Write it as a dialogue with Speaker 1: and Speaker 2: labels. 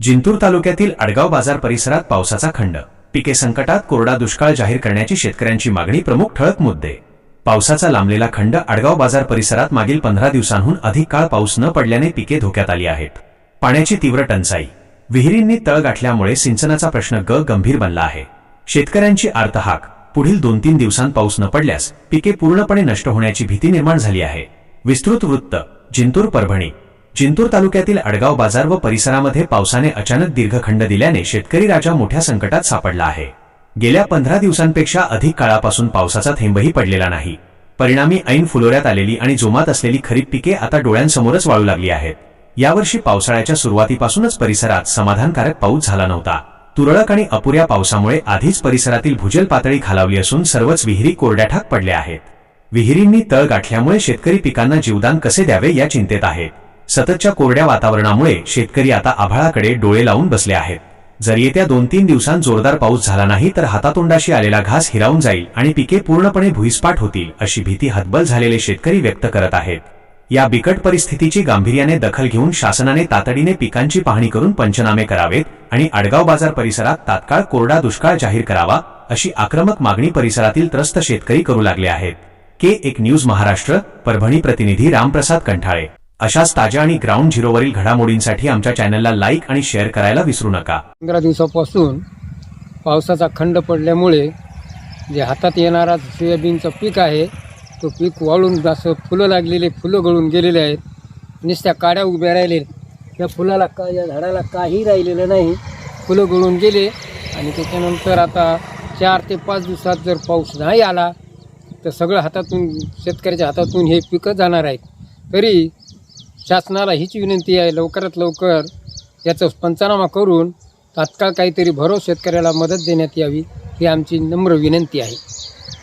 Speaker 1: जिंतूर तालुक्यातील अडगाव बाजार परिसरात पावसाचा खंड, पिके संकटात, कोरडा दुष्काळ जाहीर करण्याची शेतकऱ्यांची मागणी. प्रमुख ठळक मुद्दे. पावसाचा लांबलेला खंड. अडगाव बाजार परिसरात मागील 15 दिवसांहून अधिक काळ पाऊस न पडल्याने पिके धोक्यात आली आहेत. पाण्याची तीव्र टंचाई. विहिरींनी तळ गाठल्यामुळे सिंचनाचा प्रश्न गंभीर बनला आहे. शेतकऱ्यांची आर्तहाक. पुढील 2-3 दिवसांत पाऊस न पडल्यास पिके पूर्णपणे नष्ट होण्याची भीती निर्माण झाली आहे. विस्तृत वृत्त. जिंतूर परभणी. जिंतूर तालुक्यातील अडगाव बाजार व परिसरामध्ये पावसाने अचानक दीर्घखंड दिल्याने शेतकरी राजा मोठ्या संकटात सापडला आहे. गेल्या 15 दिवसांपेक्षा अधिक काळापासून पावसाचा थेंबही पडलेला नाही. परिणामी ऐन फुलोऱ्यात आलेली आणि जोमात असलेली खरीप पिके आता डोळ्यांसमोरच वाळू लागली आहेत. यावर्षी पावसाळ्याच्या सुरुवातीपासूनच परिसरात समाधानकारक पाऊस झाला नव्हता. तुरळक आणि अपुऱ्या पावसामुळे आधीच परिसरातील भूजल पातळी खालावली असून सर्वच विहिरी कोरड्याठाक पडल्या आहेत. विहिरींनी तळ गाठल्यामुळे शेतकरी पिकांना जीवदान कसे द्यावे या चिंतेत आहेत. सततच्या कोरड्या वातावरणामुळे शेतकरी आता आभाळाकडे डोळे लावून बसले आहेत. जर येत्या 2-3 दिवसांत जोरदार पाऊस झाला नाही तर हातातोंडाशी आलेला घास हिरावून जाईल आणि पिके पूर्णपणे भुईसपाट होतील अशी भीती हतबल झालेले शेतकरी व्यक्त करत आहेत. या बिकट परिस्थितीची गांभीर्याने दखल घेऊन शासनाने तातडीने पिकांची पाहणी करून पंचनामे करावेत आणि अडगाव बाजार परिसरात तात्काळ कोरडा दुष्काळ जाहीर करावा अशी आक्रमक मागणी परिसरातील त्रस्त शेतकरी करू लागले आहेत. K1 न्यूज महाराष्ट्र परभणी प्रतिनिधी रामप्रसाद कंठाळे. अशाच ताज्या आणि ग्राउंड झिरोवरील घडामोडींसाठी आमच्या चॅनलला लाईक आणि शेअर करायला विसरू नका.
Speaker 2: 15 दिवसापासून पावसाचा खंड पडल्यामुळे जे हातात येणारा सोयाबीनचं पीक आहे तो पीक वाळून असं फुलं लागलेले, फुलं गळून गेलेले आहेत. नुसत्या काड्या उभ्या राहिले. या फुलाला या झाडाला काही राहिलेलं नाही. फुलं गळून गेले आणि त्याच्यानंतर आता 4 ते 5 दिवसात जर पाऊस नाही आला तर सगळं हातातून, शेतकऱ्याच्या हातातून हे पिकं जाणार आहेत. तरी शासनाला हीच विनंती आहे, लवकरात लवकर याचा पंचनामा करून तात्काळ काहीतरी भरो शेतकऱ्याला मदत देण्यात यावी ही आमची नम्र विनंती आहे.